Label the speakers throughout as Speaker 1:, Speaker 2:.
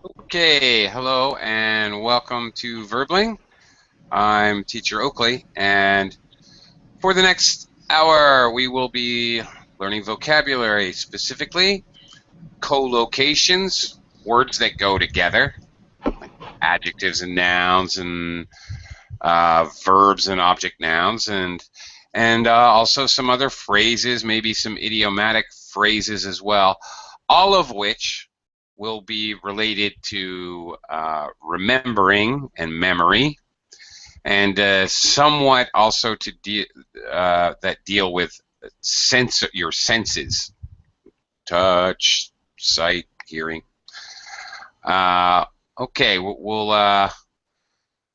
Speaker 1: Okay, hello and welcome to Verbling. I'm Teacher Oakley, and for the next hour we will be learning vocabulary, specifically collocations, words that go together, like adjectives and nouns and verbs and object nouns, and also some other phrases, maybe some idiomatic phrases as well, all of which will be related to remembering and memory, and somewhat also to that deal with your senses, touch, sight, hearing. Okay, we'll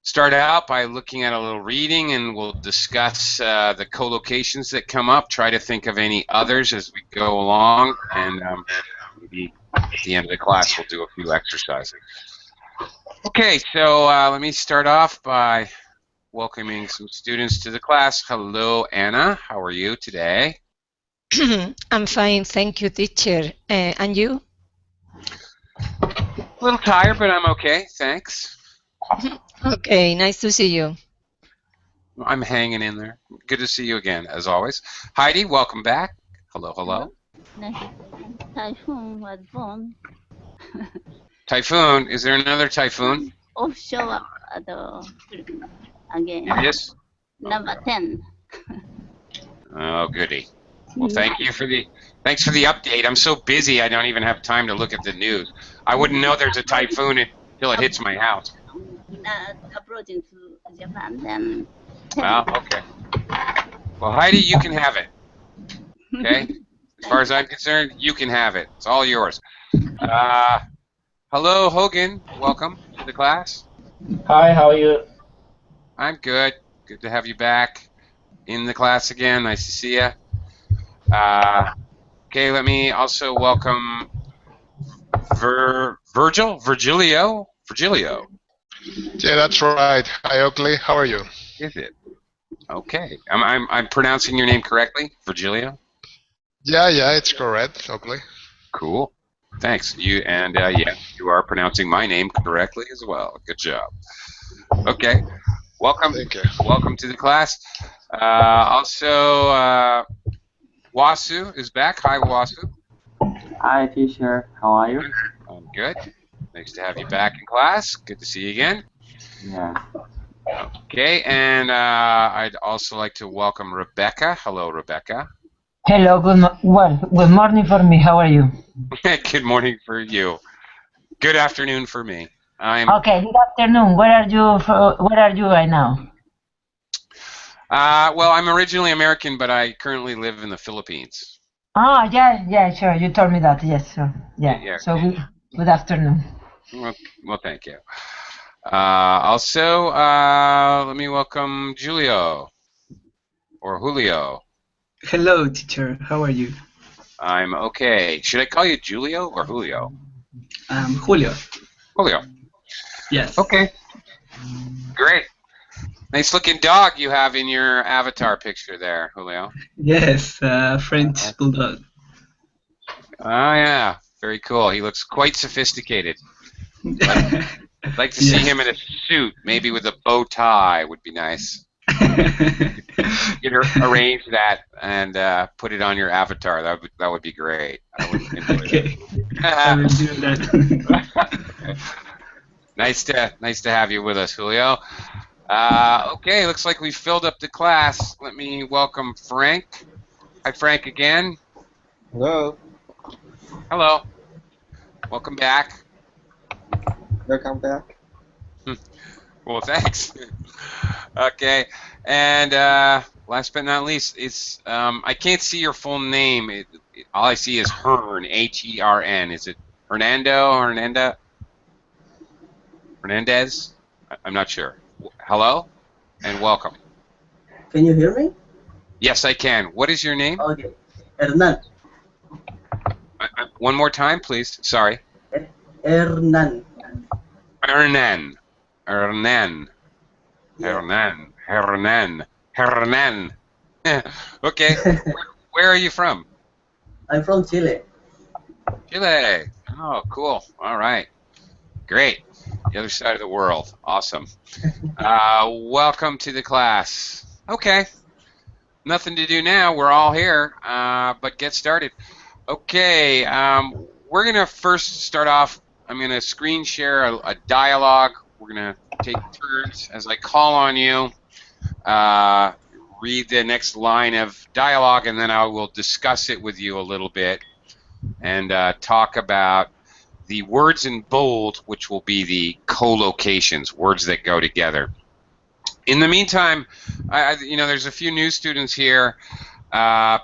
Speaker 1: start out by looking at a little reading, and we'll discuss the collocations that come up, try to think of any others as we go along, and maybe at the end of the class we'll do a few exercises. Okay, so let me start off by welcoming some students to the class. Hello, Anna. How are you today?
Speaker 2: I'm fine, thank you, teacher. And you?
Speaker 1: A little tired, but I'm okay, thanks.
Speaker 2: Okay, nice to see you.
Speaker 1: I'm hanging in there. Good to see you again, as always. Heidi, welcome back. Hello, hello.
Speaker 3: Typhoon was born.
Speaker 1: Typhoon, is there another typhoon?
Speaker 3: Offshore again.
Speaker 1: Yes.
Speaker 3: Number 10.
Speaker 1: Oh, goody. Well, thanks for the update. I'm so busy I don't even have time to look at the news. I wouldn't know there's a typhoon until it hits my house.
Speaker 3: Approaching to Japan, then.
Speaker 1: Well, okay. Well, Heidi, you can have it. Okay? As far as I'm concerned, you can have it. It's all yours. Hello, Hogan. Welcome to the class.
Speaker 4: Hi, how are you?
Speaker 1: I'm good. Good to have you back in the class again. Nice to see you. Okay, let me also welcome Virgilio.
Speaker 5: Yeah, that's right. Hi, Oakley. How are you?
Speaker 1: Is it? Okay. I'm pronouncing your name correctly, Virgilio?
Speaker 5: Yeah, it's correct, Oakley.
Speaker 1: Cool. Thanks. You are pronouncing my name correctly as well. Good job. Okay. Welcome.
Speaker 5: Thank you.
Speaker 1: Welcome to the class. Also, Wasu is back. Hi, Wasu.
Speaker 4: Hi, teacher. How are you?
Speaker 1: I'm good. Nice to have you back in class. Good to see you again.
Speaker 4: Yeah.
Speaker 1: Okay, and I'd also like to welcome Rebecca. Hello, Rebecca.
Speaker 6: Hello, good morning for me. How are you?
Speaker 1: Good morning for you. Good afternoon for me.
Speaker 6: Okay, good afternoon. Where are you right now?
Speaker 1: Well, I'm originally American, but I currently live in the Philippines.
Speaker 6: Oh, yeah, sure. You told me that. Yes, sure. Yeah. So good afternoon.
Speaker 1: Well, thank you. Also, let me welcome Julio or Julio.
Speaker 7: Hello, teacher. How are you?
Speaker 1: I'm okay. Should I call you Julio or Julio?
Speaker 7: Julio.
Speaker 1: Julio.
Speaker 7: Yes.
Speaker 1: Okay. Great. Nice looking dog you have in your avatar picture there, Julio.
Speaker 7: Yes, French bulldog.
Speaker 1: Oh, yeah. Very cool. He looks quite sophisticated. I'd like to see him in a suit, maybe with a bow tie would be nice. You could arrange that and put it on your avatar. That would be great. I would enjoy
Speaker 7: Okay. I will do that.
Speaker 1: Nice to have you with us, Julio. Okay, looks like we filled up the class. Let me welcome Frank. Hi, Frank, again.
Speaker 8: Hello.
Speaker 1: Hello. Welcome back.
Speaker 8: Welcome back.
Speaker 1: Well, thanks. Okay, and last but not least, it's I can't see your full name. All I see is Hern, H-E-R-N. Is it Hernandez? I'm not sure. Hello, and welcome.
Speaker 8: Can you hear me?
Speaker 1: Yes, I can. What is your name?
Speaker 8: Okay. Hernan.
Speaker 1: One more time, please. Sorry.
Speaker 8: Hernan.
Speaker 1: Hernan. Okay. Where are you from?
Speaker 8: I'm from Chile.
Speaker 1: Chile. Oh, cool. All right. Great. The other side of the world. Awesome. Welcome to the class. Okay. Nothing to do now. We're all here, but get started. Okay. We're going to first start off. I'm going to screen share a dialogue. We're going to take turns as I call on you. Read the next line of dialogue, and then I will discuss it with you a little bit and talk about the words in bold, which will be the collocations, words that go together. In the meantime, there's a few new students here.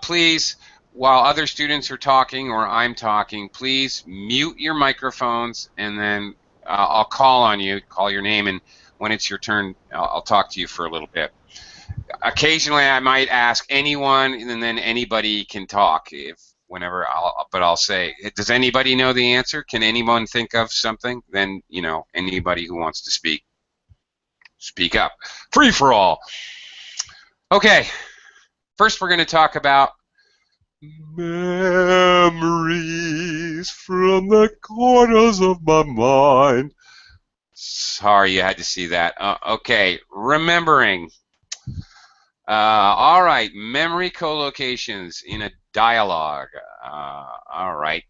Speaker 1: Please, while other students are talking or I'm talking, please mute your microphones, and then I'll call on you, call your name, and when it's your turn, I'll talk to you for a little bit. Occasionally, I might ask anyone, and then anybody can talk whenever. But I'll say, does anybody know the answer? Can anyone think of something? Then anybody who wants to speak up. Free for all. Okay. First, we're going to talk about memories from the corners of my mind. Sorry you had to see that. Okay, remembering. All right, memory collocations in a dialogue. All right.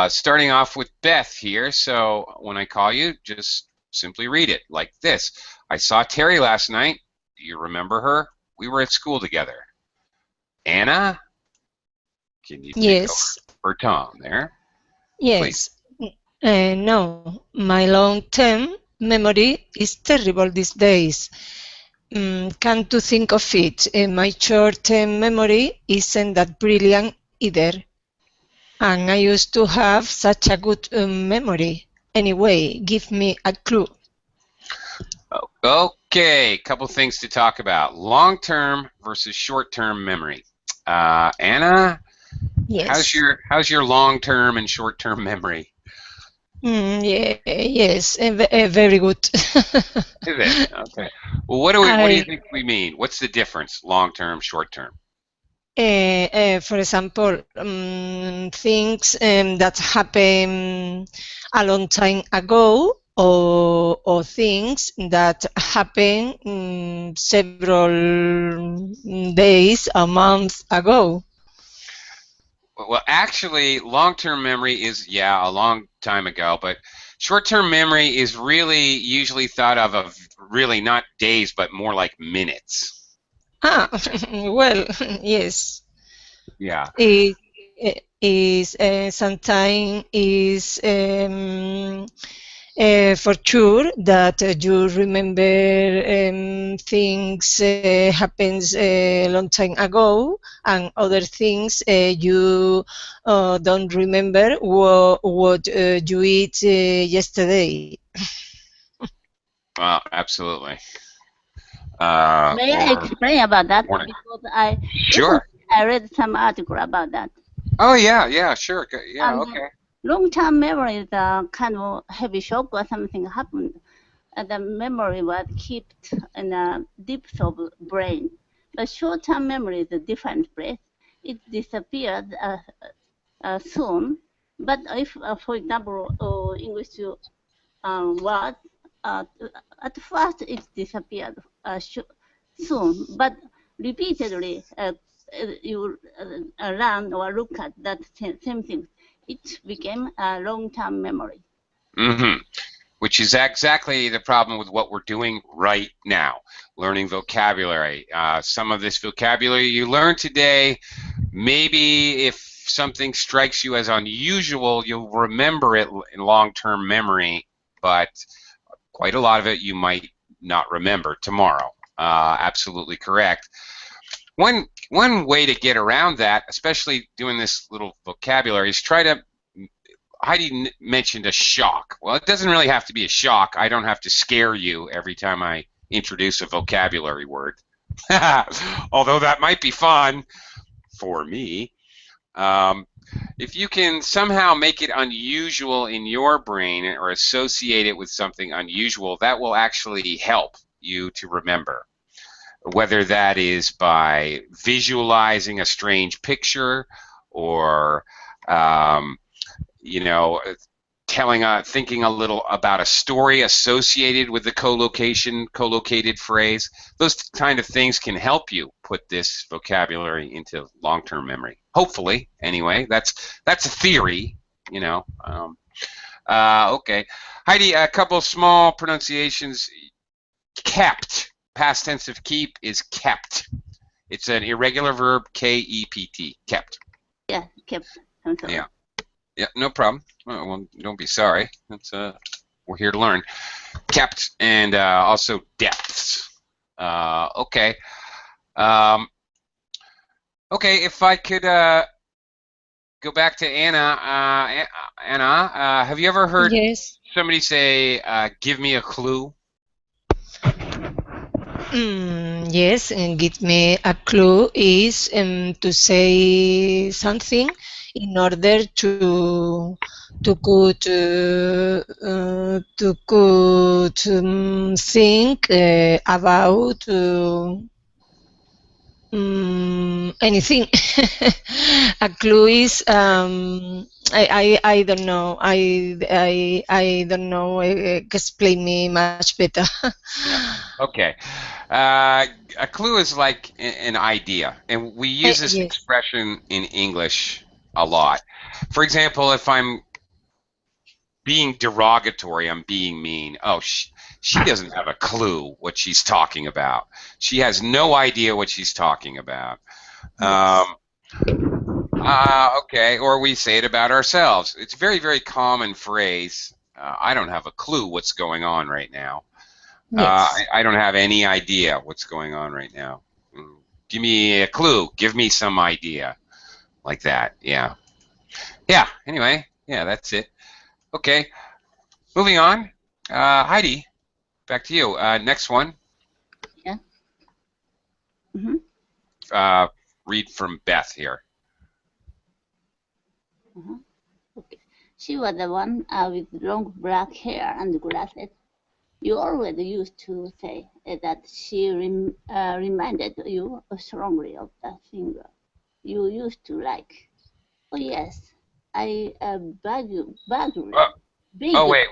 Speaker 1: Starting off with Beth here. So when I call you, just simply read it like this. I saw Terry last night. Do you remember her? We were at school together. Anna? Can you take over for Tom there?
Speaker 2: Yes. No, my long-term memory is terrible these days. Come to think of it, my short-term memory isn't that brilliant either. And I used to have such a good memory. Anyway, give me a clue.
Speaker 1: Okay, couple things to talk about. Long-term versus short-term memory. Anna,
Speaker 2: yes.
Speaker 1: How's your long-term and short-term memory?
Speaker 2: Yes, very good.
Speaker 1: Is it? Okay. Well, what do you think we mean? What's the difference, long-term, short-term?
Speaker 2: For example, things that happen a long time ago, or things that happen several days or months ago.
Speaker 1: Well, actually, long-term memory is, a long time ago, but short-term memory is really usually thought of really not days, but more like minutes.
Speaker 2: Well, yes.
Speaker 1: Yeah.
Speaker 2: Sometimes is for sure that you remember things happens a long time ago, and other things you don't remember what you eat yesterday.
Speaker 1: Well, absolutely.
Speaker 3: May I explain about that? Because
Speaker 1: Sure.
Speaker 3: I read some article about that.
Speaker 1: Oh yeah, sure, yeah, okay.
Speaker 3: Long-term memory is a kind of heavy shock or something happened, and the memory was kept in the depths of the brain. But short-term memory is a different place. It disappeared soon. But if, for example, English word, at first it disappeared soon, but repeatedly you learn or look at that same thing. It became a long-term memory.
Speaker 1: Mm-hmm. Which is exactly the problem with what we're doing right now, learning vocabulary. Some of this vocabulary you learn today, maybe if something strikes you as unusual, you'll remember it in long-term memory, but quite a lot of it you might not remember tomorrow. Absolutely correct. One way to get around that, especially doing this little vocabulary, is try to. Heidi mentioned a shock. Well, it doesn't really have to be a shock. I don't have to scare you every time I introduce a vocabulary word. Although that might be fun for me. If you can somehow make it unusual in your brain or associate it with something unusual, that will actually help you to remember. Whether that is by visualizing a strange picture or thinking a little about a story associated with the collocated phrase. Those kind of things can help you put this vocabulary into long-term memory. Hopefully, anyway. That's a theory, you know. Okay, Heidi, a couple small pronunciations. Kept, past tense of keep is kept. It's an irregular verb, K-E-P-T, kept.
Speaker 3: Yeah, kept.
Speaker 1: Yeah. Yeah, no problem. Well, don't be sorry. That's we're here to learn. Kept and also depths. Okay. Okay, if I could go back to Anna. Anna, have you ever heard somebody say, "Give me a clue"?
Speaker 2: Yes, and give me a clue is to say something in order to could think about anything. A clue is I don't know. I don't know. Explain me much better.
Speaker 1: Yeah. Okay. A clue is like an idea, and we use this expression in English a lot. For example, if I'm being derogatory, I'm being mean. Oh, she doesn't have a clue what she's talking about. She has no idea what she's talking about. Okay, or we say it about ourselves. It's a very, very common phrase. I don't have a clue what's going on right now. I don't have any idea what's going on right now. Give me a clue. Give me some idea. Like that, yeah. Yeah, anyway, yeah, that's it. Okay, moving on. Heidi, back to you. Next one.
Speaker 3: Yeah.
Speaker 1: Read from Beth here.
Speaker 3: Okay. She was the one with long black hair and glasses. You always used to say that she reminded you strongly of the singer you used to like. Oh yes, I vaguely.
Speaker 1: Oh wait.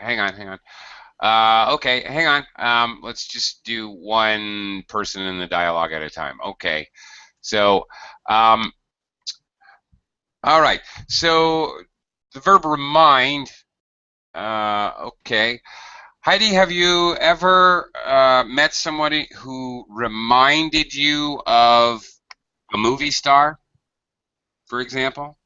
Speaker 1: Hang on. Okay, hang on. Let's just do one person in the dialogue at a time. Okay, so all right. So the verb remind. Okay. Heidi, have you ever met somebody who reminded you of a movie star, for example?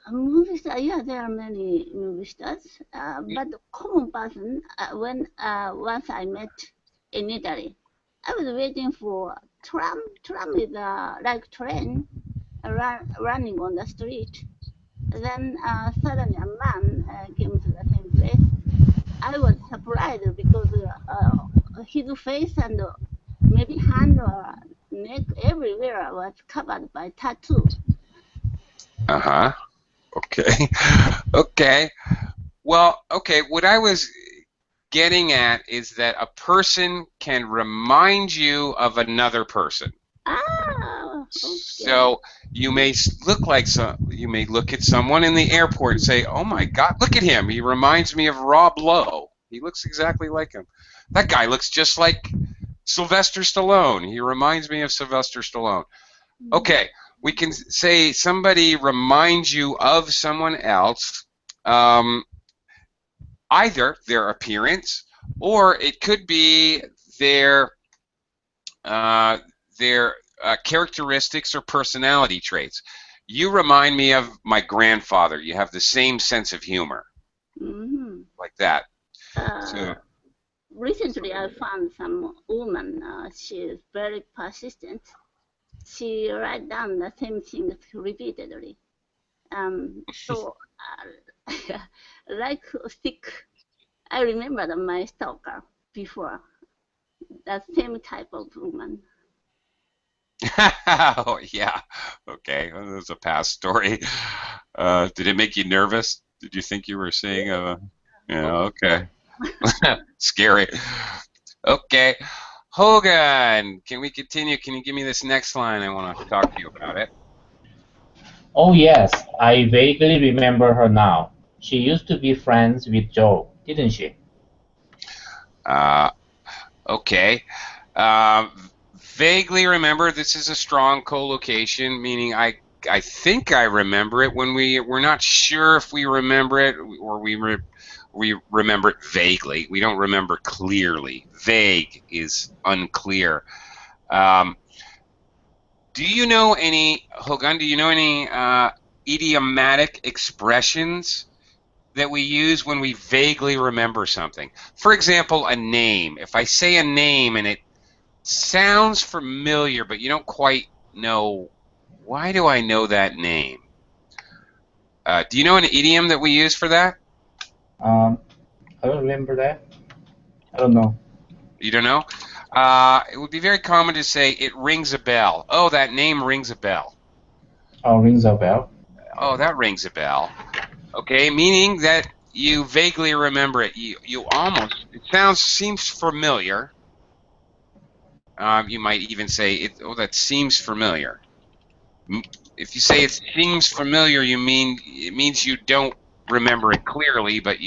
Speaker 3: Movie star, yeah, there are many movie stars. But the common person, when once I met in Italy, I was waiting for tram. Tram is like train running on the street. Then suddenly a man came to the same place. I was surprised because his face and maybe hand or neck everywhere was covered by tattoo.
Speaker 1: Uh-huh. Okay. Okay. Well, okay, what I was getting at is that a person can remind you of another person.
Speaker 3: Ah, okay.
Speaker 1: So you may look at someone in the airport and say, "Oh my God, look at him! He reminds me of Rob Lowe. He looks exactly like him. That guy looks just like Sylvester Stallone. He reminds me of Sylvester Stallone." Okay, we can say somebody reminds you of someone else, either their appearance or it could be their characteristics or personality traits. You remind me of my grandfather. You have the same sense of humor, like that.
Speaker 3: Recently, I found some woman. She is very persistent. She writes down the same thing repeatedly. So, like sick, I remembered my stalker before. That same type of woman.
Speaker 1: Oh, yeah. Okay, well, that's a past story. Did it make you nervous? Did you think you were seeing a... Yeah, okay. Scary. Okay. Hogan, can we continue? Can you give me this next line? I want to talk to you about it.
Speaker 9: Oh yes, I vaguely remember her now. She used to be friends with Joe, didn't she?
Speaker 1: Okay. Vaguely remember, this is a strong collocation, meaning I think I remember it when we're not sure if we remember it or we remember it vaguely. We don't remember clearly. Vague is unclear. Do you know any, Hogan, do you know any idiomatic expressions that we use when we vaguely remember something? For example, a name. If I say a name and it sounds familiar, but you don't quite know, why do I know that name? Do you know an idiom that we use for that?
Speaker 9: I don't remember that. I don't know.
Speaker 1: You don't know? It would be very common to say, it rings a bell. Oh, that name rings a bell.
Speaker 9: Oh, rings a bell.
Speaker 1: Oh, that rings a bell. Okay, meaning that you vaguely remember it. You almost, it seems familiar. You might even say, oh, that seems familiar. If you say it seems familiar, it means you don't remember it clearly, but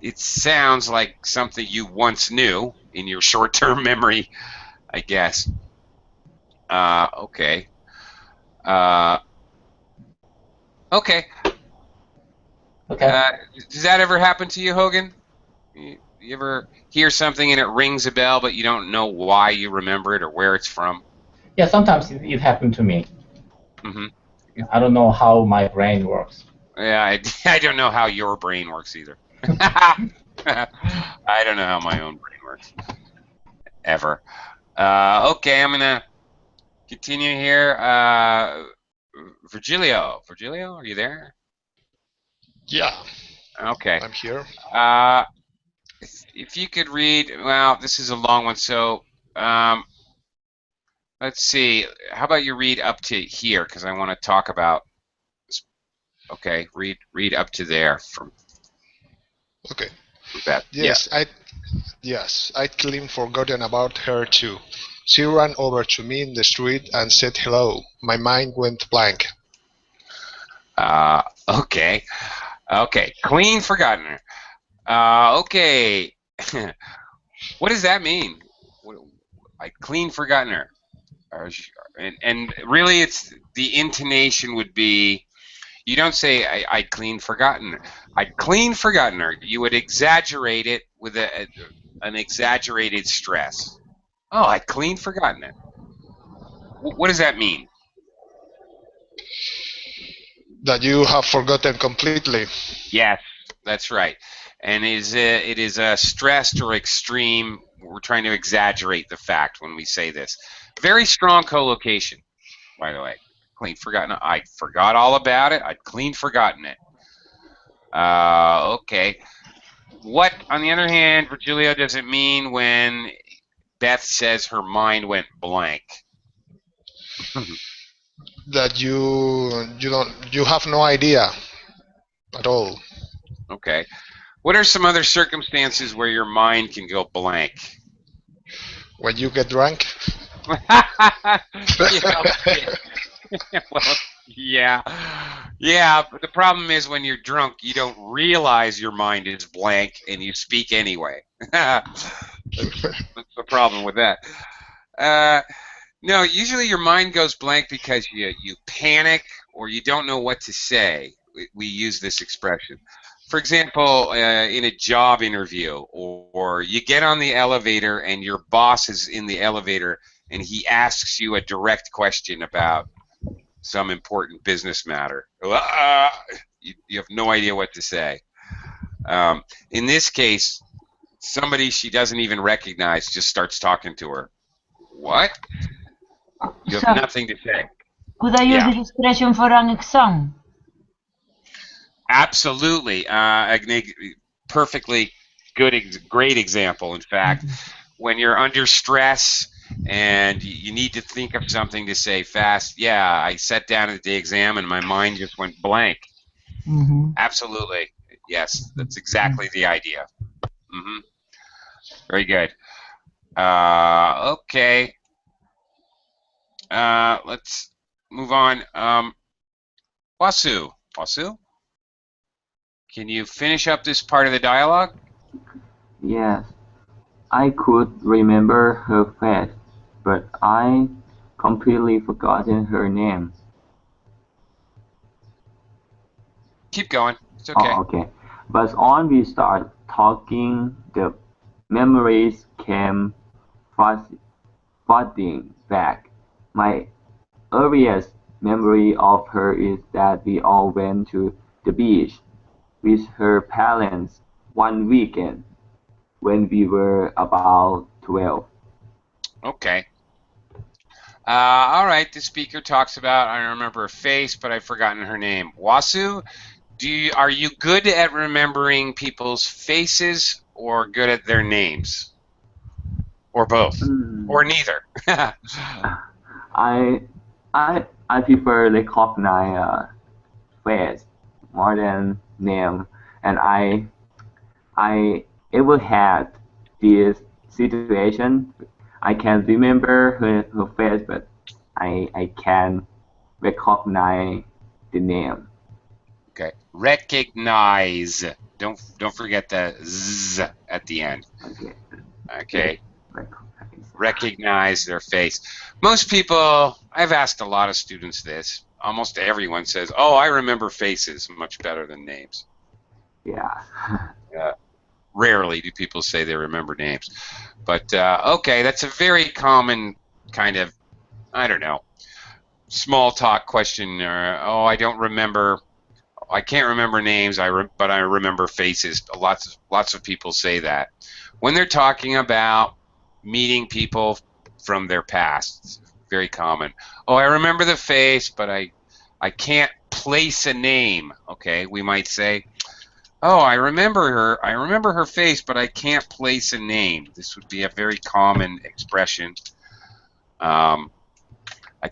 Speaker 1: it sounds like something you once knew in your short-term memory, I guess. Okay. Okay.
Speaker 9: Okay.
Speaker 1: Does that ever happen to you, Hogan? You ever hear something and it rings a bell, but you don't know why you remember it or where it's from?
Speaker 9: Yeah, sometimes it happened to me.
Speaker 1: Mm-hmm.
Speaker 9: I don't know how my brain works.
Speaker 1: Yeah, I don't know how your brain works either. I don't know how my own brain works. Ever. Okay, I'm going to continue here. Virgilio, are you there?
Speaker 5: Yeah.
Speaker 1: Okay.
Speaker 5: I'm here.
Speaker 1: If you could read, well, this is a long one, so let's see. How about you read up to here, because I want to talk about. Okay, read up to there from.
Speaker 5: Okay.
Speaker 1: Beth.
Speaker 5: Yes,
Speaker 1: Yeah.
Speaker 5: I'd clean forgotten about her too. She ran over to me in the street and said hello. My mind went blank.
Speaker 1: Okay. Okay. Clean forgotten her. Okay. What does that mean? I clean forgotten her. And really, it's the intonation would be. You don't say I'd clean forgotten her. I'd clean forgotten her. You would exaggerate it with an exaggerated stress. Oh, I'd clean forgotten it. What does that mean?
Speaker 5: That you have forgotten completely.
Speaker 1: Yes, that's right. And it is stressed or extreme. We're trying to exaggerate the fact when we say this. Very strong collocation, by the way. Clean forgotten. I forgot all about it. I'd clean forgotten it. Okay. What, on the other hand, Virgilio, does it mean when Beth says her mind went blank?
Speaker 5: That you have no idea at all.
Speaker 1: Okay. What are some other circumstances where your mind can go blank?
Speaker 5: When you get drunk?
Speaker 1: Well, yeah. But the problem is when you're drunk, you don't realize your mind is blank and you speak anyway. That's the problem with that. No, usually your mind goes blank because you panic or you don't know what to say. We use this expression. For example, in a job interview, or you get on the elevator and your boss is in the elevator and he asks you a direct question about some important business matter. You have no idea what to say. In this case, somebody she doesn't even recognize just starts talking to her. What? You have nothing to say.
Speaker 6: Could I use this expression for an exam?
Speaker 1: Absolutely. Perfectly great example, in fact. When you're under stress and you need to think of something to say fast, yeah, I sat down at the exam and my mind just went blank. Absolutely. Yes, that's exactly the idea. Very good. Okay. Let's move on. Wasu, can you finish up this part of the dialogue?
Speaker 4: Yes, I could remember her face, but I completely forgotten her name.
Speaker 1: Keep going. It's okay.
Speaker 4: Oh, okay. But when we start talking, the memories came flooding back. My earliest memory of her is that we all went to the beach with her parents one weekend when we were about 12.
Speaker 1: Okay. All right. The speaker talks about, I remember her face, but I've forgotten her name. Wasu, are you good at remembering people's faces or good at their names? Or both? Or neither?
Speaker 4: I prefer recognize face more than name, and I ever had this situation. I can remember her face, but I can't recognize the name.
Speaker 1: Okay. Recognize. Don't forget the z at the end. Okay. Recognize their face. Most people, I've asked a lot of students this. Almost everyone says, "Oh, I remember faces much better than names."
Speaker 4: Yeah.
Speaker 1: Rarely do people say they remember names. But okay, that's a very common kind of, I don't know, small talk question. Oh, I don't remember. I can't remember names. But I remember faces. Lots of people say that when they're talking about meeting people from their past. It's very common. Oh, I remember the face, but I can't place a name. Okay, we might say, oh, I remember her. I remember her face, but I can't place a name. This would be a very common expression. I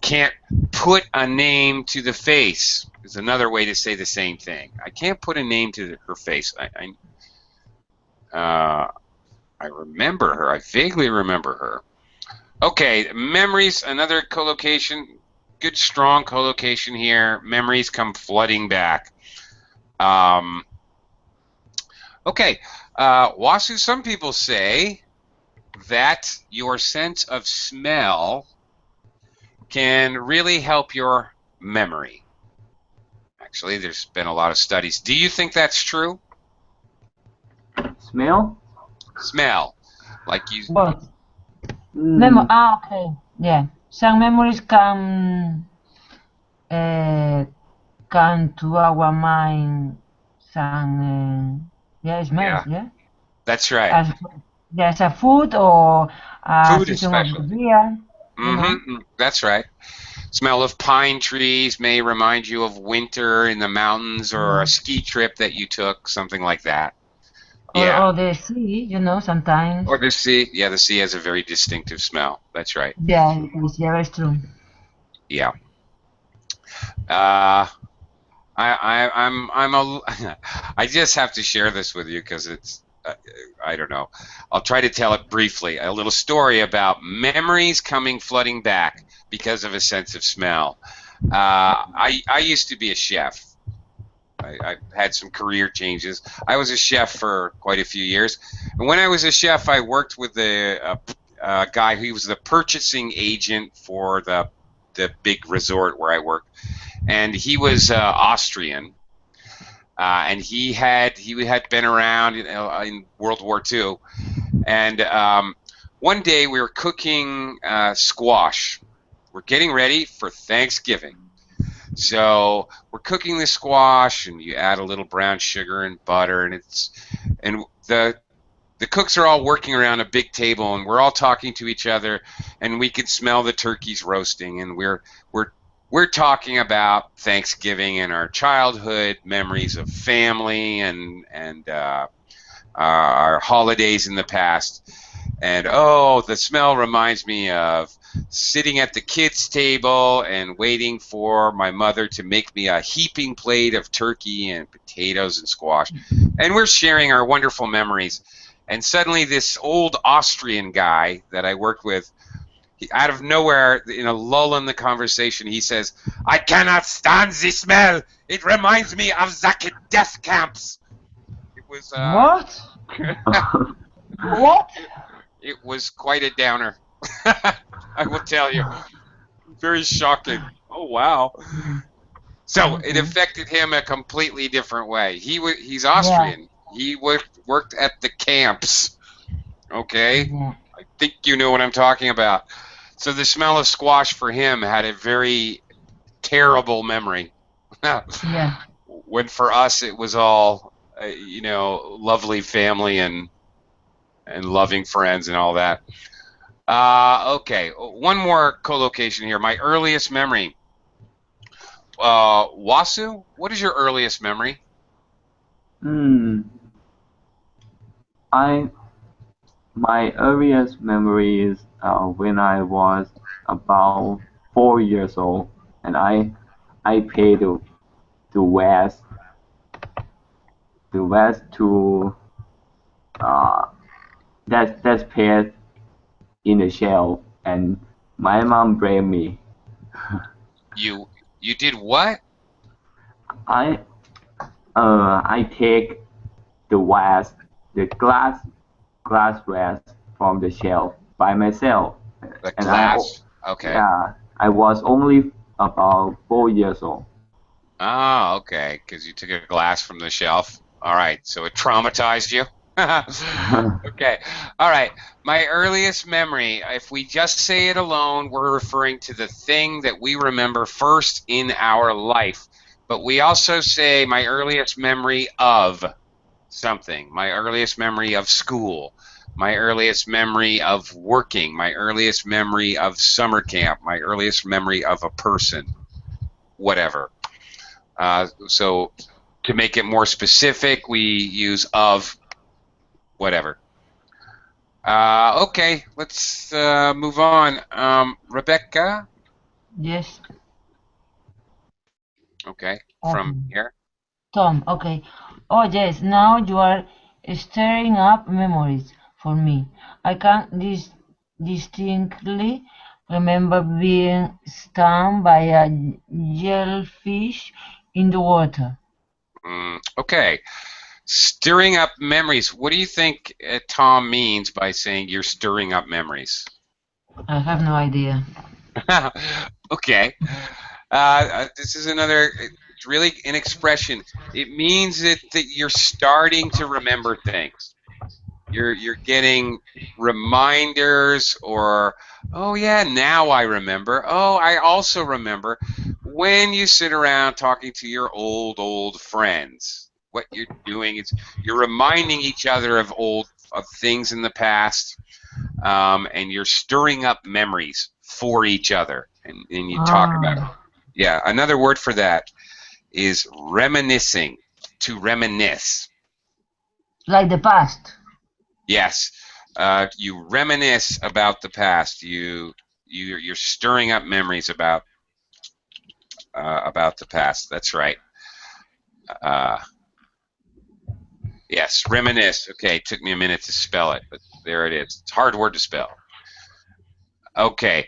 Speaker 1: can't put a name to the face is another way to say the same thing. I can't put a name to her face. I remember her. I vaguely remember her. Okay, memories, another collocation. Good, strong collocation here. Memories come flooding back. Okay, Wasu, some people say that your sense of smell can really help your memory. Actually, there's been a lot of studies. Do you think that's true?
Speaker 4: Smell?
Speaker 1: Smell. Like you...
Speaker 6: What? Okay. Yeah. Some memories come to our mind some smells, yeah?
Speaker 1: That's right.
Speaker 6: As a food or a
Speaker 1: food
Speaker 6: season
Speaker 1: especially.
Speaker 6: of the year.
Speaker 1: That's right. Smell of pine trees may remind you of winter in the mountains or a ski trip that you took, something like that.
Speaker 6: Or the sea, sometimes.
Speaker 1: Or the sea. Yeah, the sea has a very distinctive smell. That's right.
Speaker 6: Yeah, that's true.
Speaker 1: Yeah. I just have to share this with you because it's I don't know. I'll try to tell it briefly. A little story about memories coming flooding back because of a sense of smell. I used to be a chef. I had some career changes. I was a chef for quite a few years. And when I was a chef, I worked with a guy who was the purchasing agent for the big resort where I worked. And he was Austrian. And he had been around in World War II. And one day we were cooking squash. We're getting ready for Thanksgiving. So we're cooking the squash, and you add a little brown sugar and butter, and the cooks are all working around a big table, and we're all talking to each other, and we could smell the turkeys roasting, and we're talking about Thanksgiving and our childhood memories of family and our holidays in the past. And oh, the smell reminds me of sitting at the kids' table and waiting for my mother to make me a heaping plate of turkey and potatoes and squash. And we're sharing our wonderful memories. And suddenly this old Austrian guy that I worked with, out of nowhere, in a lull in the conversation, he says, "I cannot stand the smell. It reminds me of the death camps." It was
Speaker 6: What? What?
Speaker 1: It was quite a downer. I will tell you, very shocking. Oh wow! So it affected him a completely different way. He's Austrian. He worked at the camps. Okay, I think you know what I'm talking about. So the smell of squash for him had a very terrible memory.
Speaker 6: Yeah.
Speaker 1: When for us it was all, lovely family and loving friends and all that. Okay, one more collocation here. My earliest memory. Wasu, what is your earliest memory?
Speaker 4: My earliest memory is when I was about 4 years old, and I paid the west to that's paired in the shell, and my mom blamed me.
Speaker 1: You did what?
Speaker 4: I take the glass vase from the shelf by myself.
Speaker 1: The glass? Okay.
Speaker 4: Yeah, I was only about 4 years old.
Speaker 1: Oh, okay, because you took a glass from the shelf. All right, so it traumatized you? Okay, all right. My earliest memory, if we just say it alone, we're referring to the thing that we remember first in our life. But we also say my earliest memory of something, my earliest memory of school, my earliest memory of working, my earliest memory of summer camp, my earliest memory of a person, whatever. So to make it more specific, we use of whatever. Okay, let's move on. Rebecca?
Speaker 6: Yes.
Speaker 1: Okay, from here.
Speaker 6: Tom, okay. Oh yes, now you are stirring up memories for me. I can distinctly remember being stung by a jellyfish in the water.
Speaker 1: Okay. Stirring up memories. What do you think Tom means by saying you're stirring up memories?
Speaker 6: I have no idea.
Speaker 1: Okay. This is another, it's really an expression. It means that you're starting to remember things. You're getting reminders, or, oh yeah, now I remember. Oh, I also remember when you sit around talking to your old friends. What you're doing is you're reminding each other of things in the past, and you're stirring up memories for each other, and you talk about it. Yeah, another word for that is reminiscing, to reminisce.
Speaker 6: Like the past.
Speaker 1: Yes, you reminisce about the past. You're stirring up memories about the past. That's right. Yes, reminisce. Okay, it took me a minute to spell it, but there it is. It's a hard word to spell. Okay.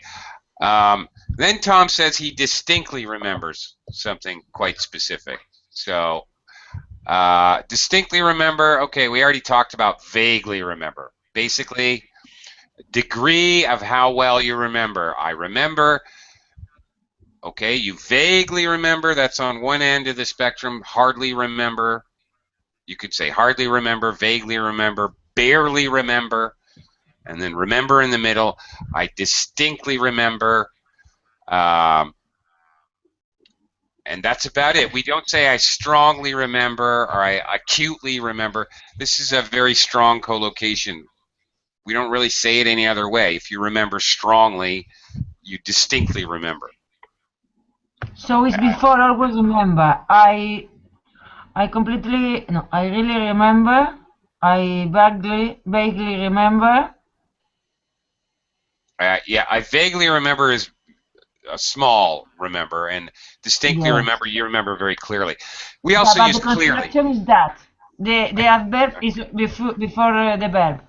Speaker 1: Then Tom says he distinctly remembers something quite specific. So, distinctly remember. Okay, we already talked about vaguely remember. Basically, degree of how well you remember. I remember. Okay, you vaguely remember. That's on one end of the spectrum. Hardly remember. You could say hardly remember, vaguely remember, barely remember, and then remember in the middle. I distinctly remember. And that's about it. We don't say I strongly remember or I acutely remember. This is a very strong collocation. We don't really say it any other way. If you remember strongly, you distinctly remember.
Speaker 6: So it's before always remember. I really remember. I vaguely remember.
Speaker 1: Yeah, I vaguely remember is a small remember, and distinctly remember, you remember very clearly. We also use clearly.
Speaker 6: The construction is that the adverb is before the verb.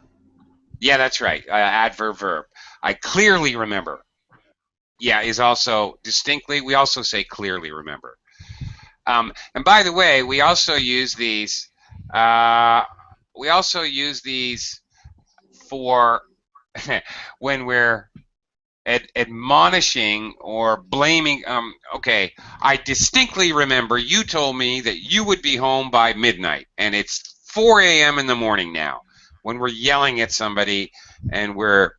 Speaker 1: Yeah, that's right. Adverb verb. I clearly remember. Yeah, is also distinctly. We also say clearly remember. And by the way, we also use these. We also use these for when we're admonishing or blaming. Okay, I distinctly remember you told me that you would be home by midnight, and it's 4 a.m. in the morning now. When we're yelling at somebody and we're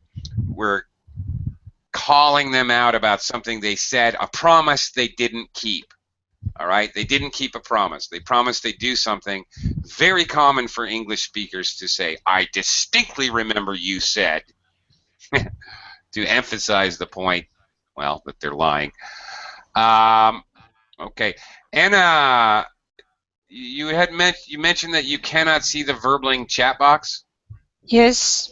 Speaker 1: calling them out about something they said, a promise they didn't keep. All right, they didn't keep a promise. They promised they'd do something. Very common for English speakers to say, I distinctly remember you said, to emphasize the point, well, that they're lying. Okay, Anna, you mentioned that you cannot see the Verbling chat box.
Speaker 2: Yes.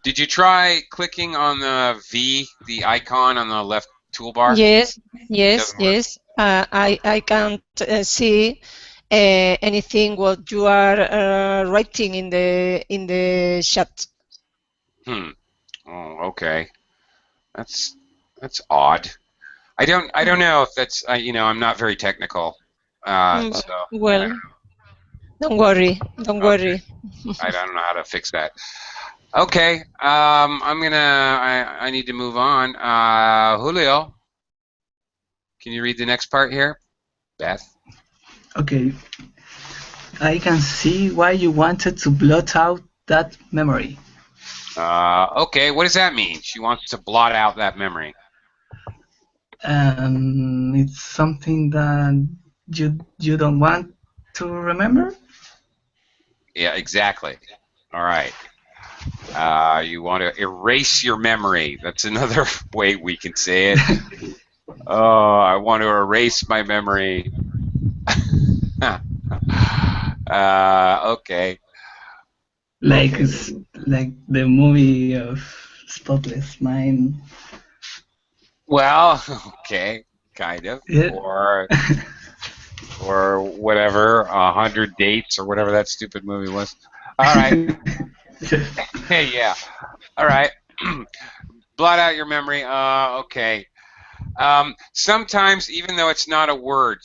Speaker 1: Did you try clicking on the V, the icon on the left toolbar?
Speaker 2: Yes, yes,
Speaker 1: Doesn't work.
Speaker 2: yes. I can't see anything what you are writing in the chat.
Speaker 1: Oh, okay. That's odd. I don't know if that's I'm not very technical. So
Speaker 2: Well, don't worry, don't worry.
Speaker 1: I don't know how to fix that. Okay, I need to move on. Julio, can you read the next part here? Beth.
Speaker 10: Okay. I can see why you wanted to blot out that memory.
Speaker 1: Okay, what does that mean? She wants to blot out that memory.
Speaker 10: It's something that you don't want to remember?
Speaker 1: Yeah, exactly. All right. You want to erase your memory. That's another way we can say it. Oh, I want to erase my memory. Okay.
Speaker 10: Like the movie of Spotless Mind.
Speaker 1: Well, okay, kind of.
Speaker 10: Yeah.
Speaker 1: Or whatever, 100 Dates or whatever that stupid movie was. All right. Hey, yeah. All right. Blot out your memory. Okay. Sometimes, even though it's not a word,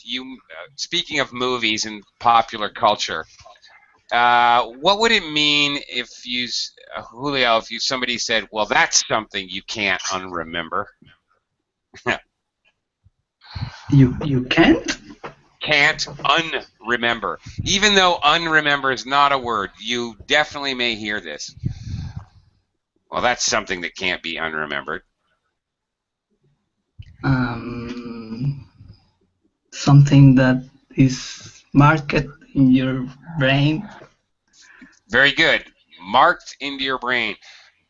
Speaker 1: speaking of movies and popular culture, what would it mean if Julio, if somebody said, well, that's something you can't unremember?
Speaker 10: You can't?
Speaker 1: Can't unremember. Even though unremember is not a word, you definitely may hear this. Well, that's something that can't be unremembered.
Speaker 10: Something that is marked in your brain.
Speaker 1: Very good. Marked into your brain.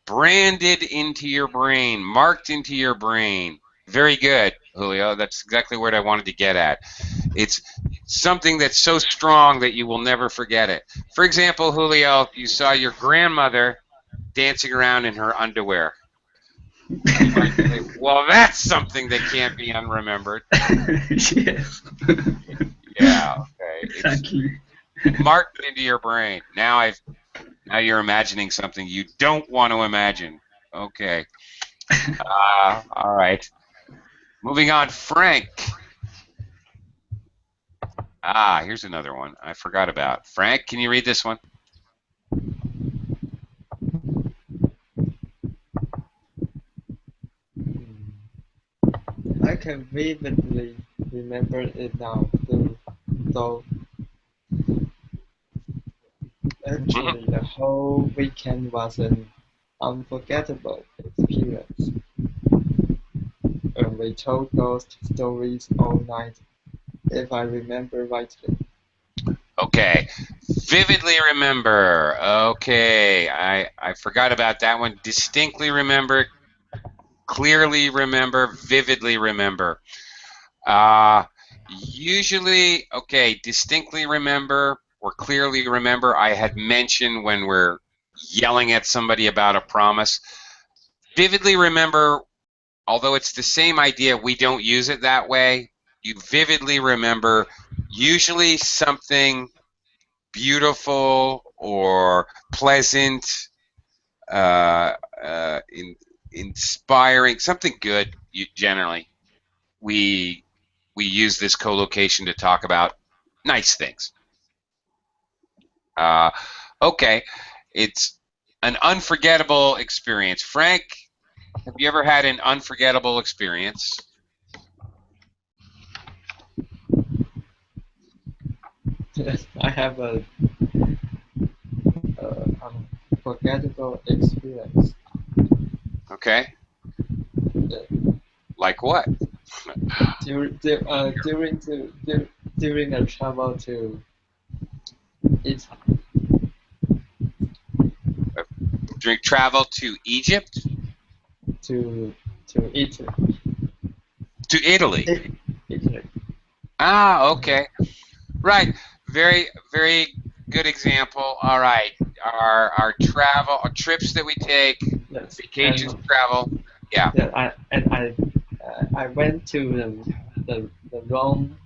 Speaker 1: Branded into your brain. Marked into your brain. Very good, Julio. That's exactly what I wanted to get at. It's something that's so strong that you will never forget it. For example, Julio, you saw your grandmother dancing around in her underwear. You might say, well, that's something that can't be unremembered.
Speaker 10: Yes.
Speaker 1: Yeah, okay.
Speaker 10: Exactly.
Speaker 1: It's marked into your brain. Now you're imagining something you don't want to imagine. Okay. All right. Moving on, Frank. Here's another one I forgot about. Frank, can you read this one?
Speaker 11: I can vividly remember it now, though actually the whole weekend was an unforgettable experience. And we told ghost stories all night, if I remember rightly.
Speaker 1: Okay. Vividly remember. Okay. I forgot about that one. Distinctly remember. Clearly remember. Vividly remember. Usually, okay, distinctly remember or clearly remember, I had mentioned when we're yelling at somebody about a promise. Vividly remember, although it's the same idea, we don't use it that way. You vividly remember usually something beautiful or pleasant, inspiring, something good. Generally, we use this collocation to talk about nice things. Okay, it's an unforgettable experience. Frank, have you ever had an unforgettable experience?
Speaker 11: Yes, I have a unforgettable experience.
Speaker 1: Okay.
Speaker 11: Yeah.
Speaker 1: Like what?
Speaker 11: During a travel to Italy.
Speaker 1: During travel to Egypt?
Speaker 11: To Italy.
Speaker 1: To Italy.
Speaker 11: Italy.
Speaker 1: Ah, okay. Right. Very, very good example. All right. Our travel, our trips that we take,
Speaker 11: Yes.
Speaker 1: vacations,
Speaker 11: And,
Speaker 1: travel. Yeah.
Speaker 11: yeah. I went to the wrong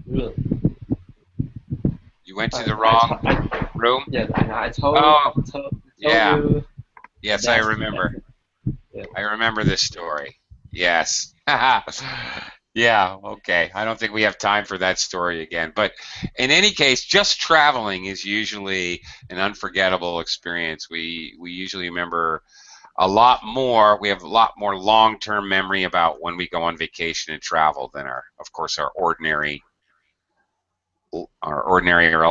Speaker 11: room.
Speaker 1: You went to the wrong room?
Speaker 11: Yeah, and I told
Speaker 1: Oh, yeah.
Speaker 11: you.
Speaker 1: Yes, I
Speaker 11: That,
Speaker 1: remember.
Speaker 11: yeah.
Speaker 1: I remember this story. Yes. Yeah, okay. I don't think we have time for that story again. But in any case, just traveling is usually an unforgettable experience. We usually remember a lot more. We have a lot more long-term memory about when we go on vacation and travel than of course, our ordinary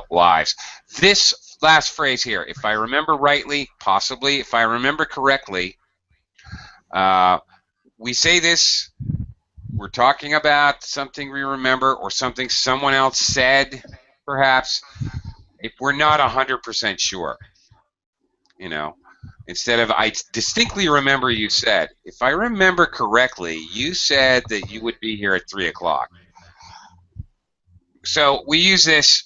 Speaker 1: lives. This last phrase here, if I remember rightly, possibly, if I remember correctly, we say this, we're talking about something we remember or something someone else said, perhaps, if we're not 100% sure. Instead of, I distinctly remember you said, if I remember correctly, you said that you would be here at 3 o'clock. So we use this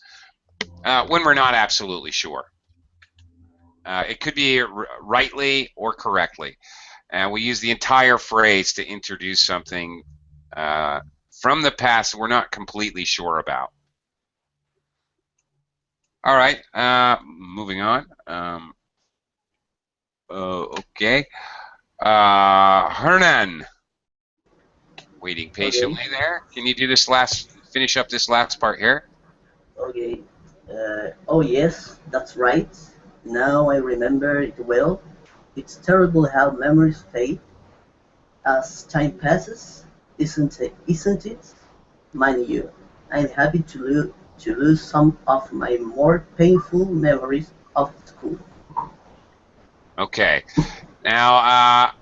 Speaker 1: when we're not absolutely sure. It could be rightly or correctly. And we use the entire phrase to introduce something from the past we're not completely sure about. All right, moving on. Okay. Hernan, waiting patiently
Speaker 8: Okay.
Speaker 1: there. Can you do this finish up this last part here?
Speaker 8: Okay. Oh yes, that's right. Now I remember it well. It's terrible how memories fade as time passes, isn't it? Isn't it? Mind you, I'm happy to lose some of my more painful memories of school.
Speaker 1: Okay. Now,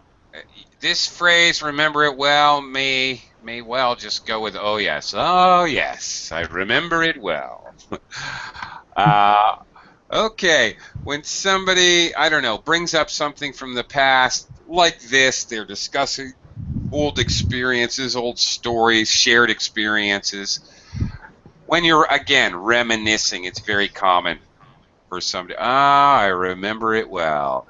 Speaker 1: this phrase, remember it well, may well just go with oh yes. Oh yes, I remember it well. Okay, when somebody, I don't know, brings up something from the past like this, they're discussing old experiences, old stories, shared experiences. When you're, again, reminiscing, it's very common for somebody, I remember it well.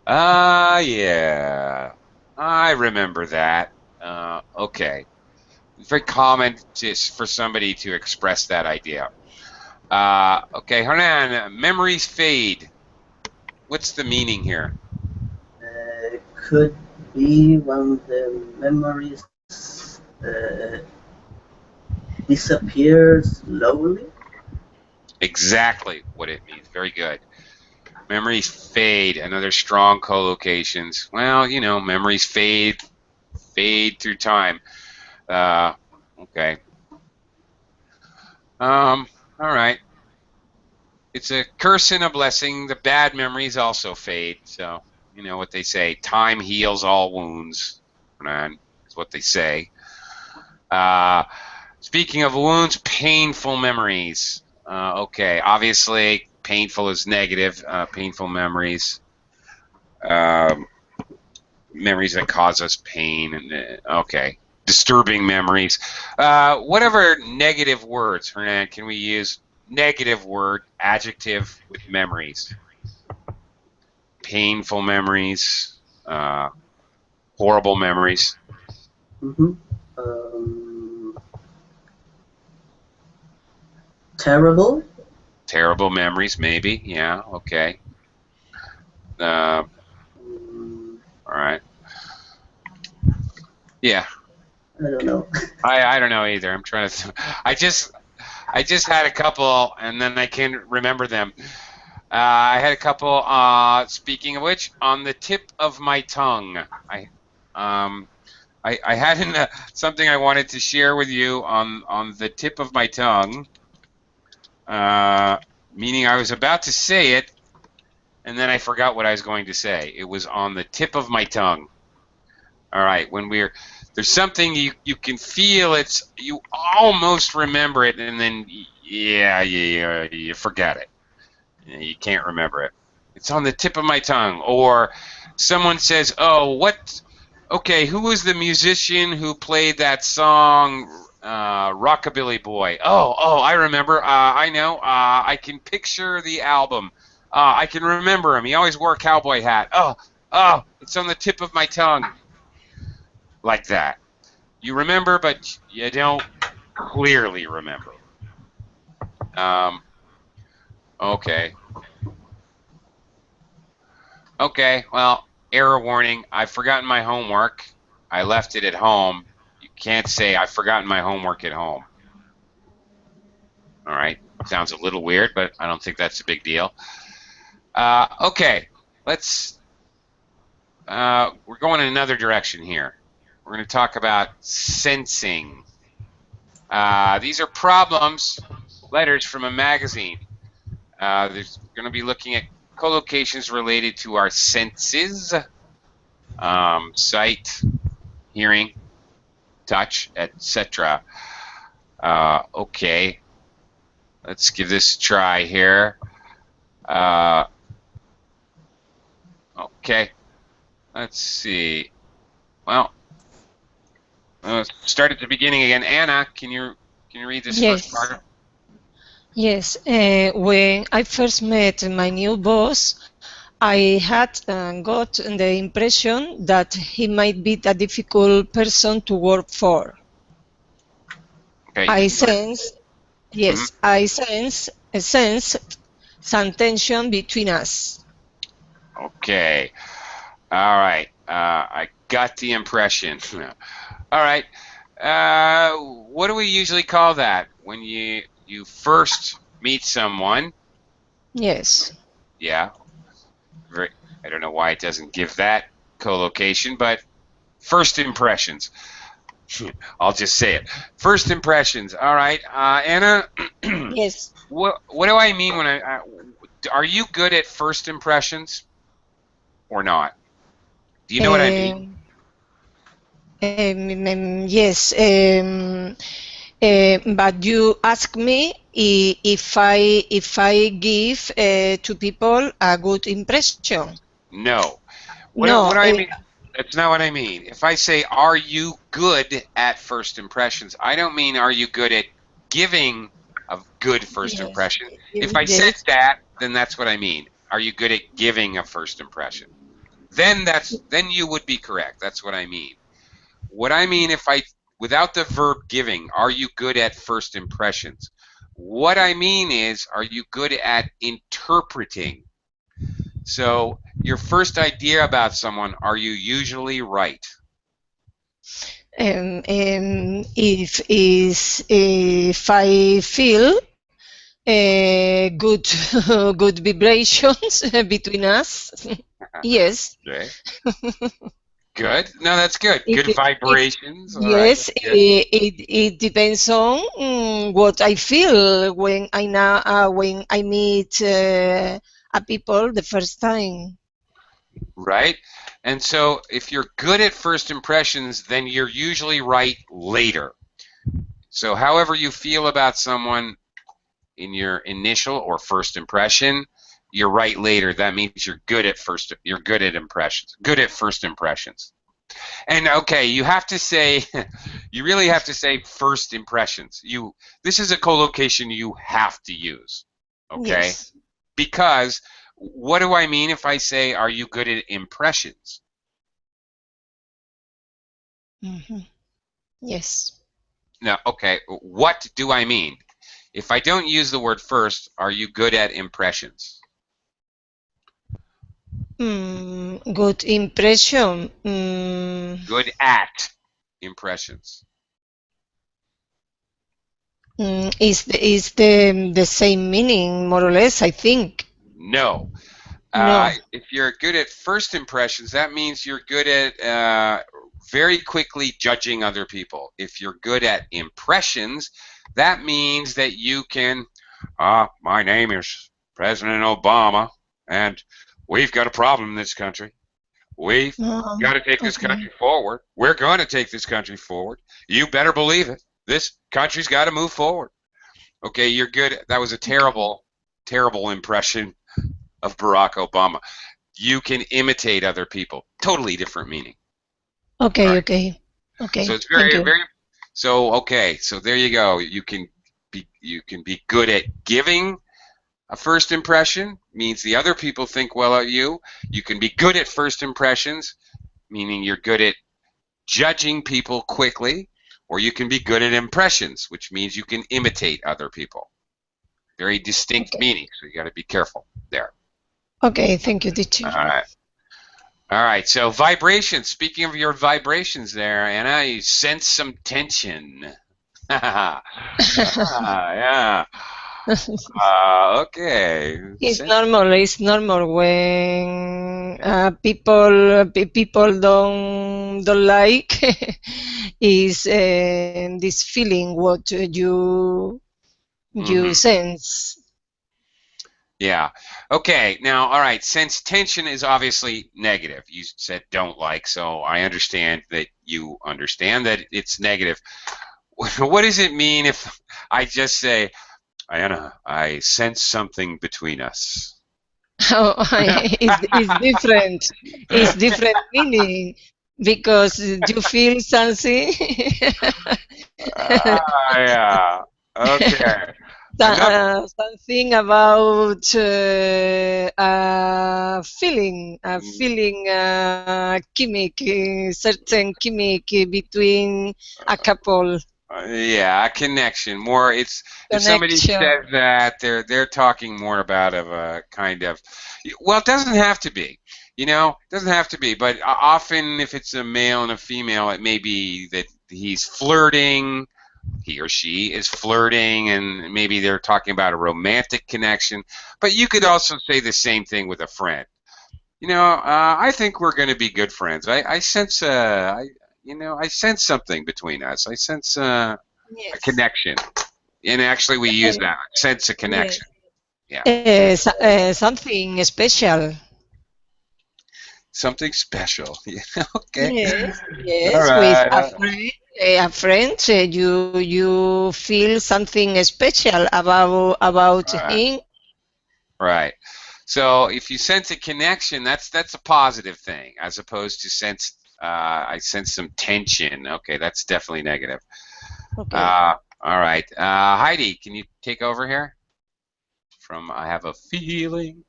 Speaker 1: Yeah, I remember that. Okay. It's very common for somebody to express that idea. Okay, Hernan, memories fade. What's the meaning here?
Speaker 8: Could be when the memories disappear slowly.
Speaker 1: Exactly what it means. Very good. Memories fade. Another strong collocations. Well, memories fade through time. Okay. All right. It's a curse and a blessing. The bad memories also fade. So, you know what they say, time heals all wounds. Is what they say. Speaking of wounds, painful memories. Okay, obviously, painful is negative. Painful memories. Memories that cause us pain. And okay, disturbing memories. Whatever negative words, Hernan, can we use? Negative word, adjective with memories. Painful memories, horrible memories.
Speaker 8: Mm-hmm. Terrible.
Speaker 1: Terrible memories, maybe. Yeah, okay. right. Yeah.
Speaker 8: I don't know.
Speaker 1: I don't know either. I'm trying to. I just had a couple, and then I can't remember them. I had a couple. Speaking of which, on the tip of my tongue, I had something I wanted to share with you on the tip of my tongue. Meaning I was about to say it, and then I forgot what I was going to say. It was on the tip of my tongue. All right, when there's something you can feel, you almost remember it, and then you forget it. You can't remember it. It's on the tip of my tongue. Or someone says, "Oh, okay, who was the musician who played that song, Rockabilly Boy?" Oh, I remember. I know. I can picture the album. I can remember him. He always wore a cowboy hat. Oh, it's on the tip of my tongue. Like that. You remember, but you don't clearly remember. Okay. Okay, well, error warning. I've forgotten my homework. I left it at home. You can't say I've forgotten my homework at home. All right. Sounds a little weird, but I don't think that's a big deal. Okay, we're going in another direction here. We're going to talk about sensing. These are problems, letters from a magazine. There's going to be looking at collocations related to our senses, sight, hearing, touch, etc. Okay, let's give this a try here. Okay, let's see. Well, start at the beginning again. Anna, can you read this first part?
Speaker 2: Yes. When I first met my new boss, I had got the impression that he might be a difficult person to work for.
Speaker 1: Okay.
Speaker 2: I sensed some tension between us.
Speaker 1: Okay. All right. I got the impression. All right. What do we usually call that when you first meet someone?
Speaker 2: Yes.
Speaker 1: Yeah. I don't know why it doesn't give that collocation, but first impressions. I'll just say it. First impressions. All right, Anna.
Speaker 2: Yes.
Speaker 1: What do I mean when are you good at first impressions or not? Do you know what I mean?
Speaker 2: Yes. But you ask me if I give to people a good impression.
Speaker 1: No. What do I mean? That's not what I mean. If I say, "Are you good at first impressions?" I don't mean, "Are you good at giving a good first impression?" If I said that, then that's what I mean. Are you good at giving a first impression? Then you would be correct. That's what I mean. What I mean, without the verb giving, are you good at first impressions? What I mean is, are you good at interpreting? So your first idea about someone, are you usually right?
Speaker 2: If I feel good good vibrations between us, yes.
Speaker 1: Okay. Good. No, that's good. Good vibrations.
Speaker 2: Yes, it depends on what I feel when I meet a people the first time.
Speaker 1: Right. And so if you're good at first impressions, then you're usually right later. So however you feel about someone in your initial or first impression, you're right later. That means you're good at first impressions. Good at first impressions. And okay, you have to say, you really have to say first impressions. This is a collocation you have to use, okay?
Speaker 2: Yes.
Speaker 1: Because what do I mean if I say, "Are you good at impressions?"
Speaker 2: Mm-hmm. Yes.
Speaker 1: Now, okay, what do I mean? If I don't use the word first, are you good at impressions?
Speaker 2: Good impression.
Speaker 1: Good at impressions.
Speaker 2: Is the same meaning, more or less, I think.
Speaker 1: No.
Speaker 2: No.
Speaker 1: If you're good at first impressions, that means you're good at very quickly judging other people. If you're good at impressions, that means that you can, my name is President Obama, and we've got a problem in this country. We've got to take this country forward. We're going to take this country forward. You better believe it. This country's got to move forward. Okay, you're good. That was a terrible, terrible impression of Barack Obama. You can imitate other people. Totally different meaning.
Speaker 2: Okay,
Speaker 1: right.
Speaker 2: okay. Okay.
Speaker 1: So it's
Speaker 2: Thank
Speaker 1: very,
Speaker 2: you.
Speaker 1: very. So okay. So there you go. You can be good at giving a first impression. Means the other people think well of you. You can be good at first impressions, meaning you're good at judging people quickly, or you can be good at impressions, which means you can imitate other people. Very distinct meanings. So you got to be careful there.
Speaker 2: Okay, thank you, teacher.
Speaker 1: All right. All right, so vibrations. Speaking of your vibrations there, Anna, you sense some tension. Yeah. Okay.
Speaker 2: It's normal when people don't like is this feeling what you sense.
Speaker 1: Yeah. Okay. Now, all right. Since tension is obviously negative, you said don't like, so I understand that you understand that it's negative. What does it mean if I just say, Anna, I sense something between us?
Speaker 2: Oh, it's different. It's different meaning because you feel something.
Speaker 1: Yeah. Okay.
Speaker 2: Something about feeling, certain chemic between a couple.
Speaker 1: Yeah, a connection. More, it's if somebody says that, they're talking more about of a kind of. Well, it doesn't have to be. You know, it doesn't have to be. But often, if it's a male and a female, it may be that he's flirting. He or she is flirting, and maybe they're talking about a romantic connection. But you could also say the same thing with a friend. You know, I think we're going to be good friends. I sense I sense something between us. I sense a connection, and actually we use that sense a connection. Yeah.
Speaker 2: Something special.
Speaker 1: Something special. Yeah. Okay.
Speaker 2: Yes.
Speaker 1: All right.
Speaker 2: With a friend, you feel something special about him.
Speaker 1: Right. So if you sense a connection, that's a positive thing, as opposed to sense. I sense some tension. Okay, that's definitely negative.
Speaker 2: Okay.
Speaker 1: All right. Heidi, can you take over here? From I have a feeling.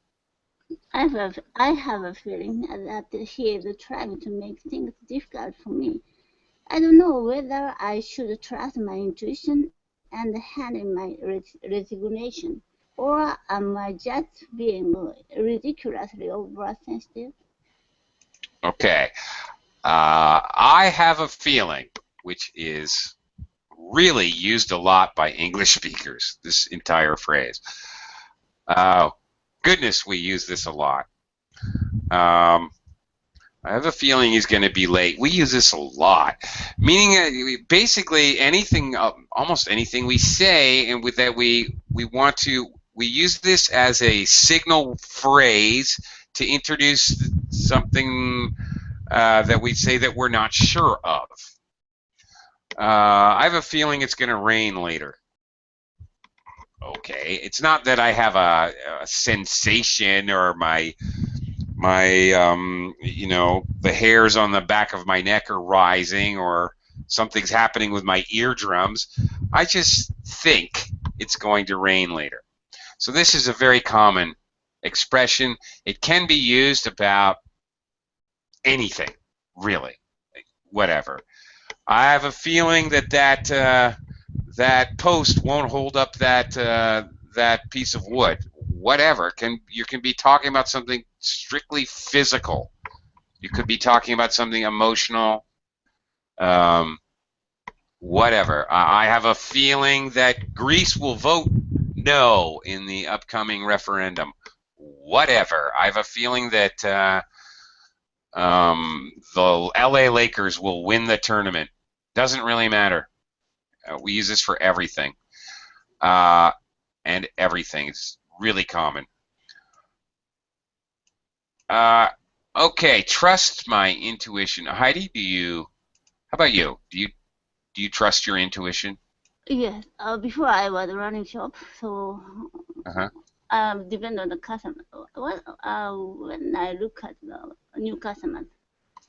Speaker 3: I have a feeling that he is trying to make things difficult for me. I don't know whether I should trust my intuition and handle my resignation, or am I just being ridiculously oversensitive?
Speaker 1: Okay. I have a feeling, which is really used a lot by English speakers, this entire phrase. Goodness, we use this a lot. I have a feeling he's going to be late. We use this a lot, meaning basically anything, almost anything we say, and with that we use this as a signal phrase to introduce something that we say that we're not sure of. I have a feeling it's going to rain later. Okay, it's not that I have a sensation or my you know, the hairs on the back of my neck are rising or something's happening with my eardrums. I just think it's going to rain later. So this is a very common expression. It can be used about anything, really, whatever. I have a feeling that that post won't hold up that piece of wood. whatever. You can be talking about something strictly physical. You could be talking about something emotional. Whatever. I have a feeling that Greece will vote no in the upcoming referendum. Whatever. I have a feeling that the LA Lakers will win the tournament. Doesn't really matter. We use this for everything. And everything. It's really common. Okay, trust my intuition. Heidi, how about you? Do you trust your intuition?
Speaker 3: Yes. Before I was running shop, so depend on the customer. When I look at the new customer,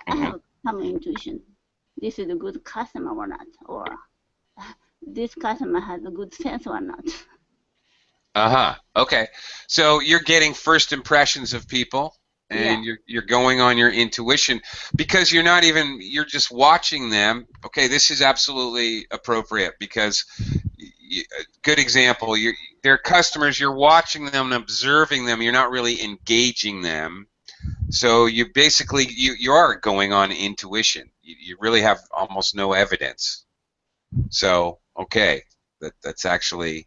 Speaker 3: I have some intuition. This is a good customer or not, or this customer has a good sense or not.
Speaker 1: Okay. So you're getting first impressions of people, and you're going on your intuition because you're just watching them. Okay, this is absolutely appropriate because good example. They're customers. You're watching them and observing them. You're not really engaging them. So you basically you are going on intuition. You really have almost no evidence. So okay, that's actually.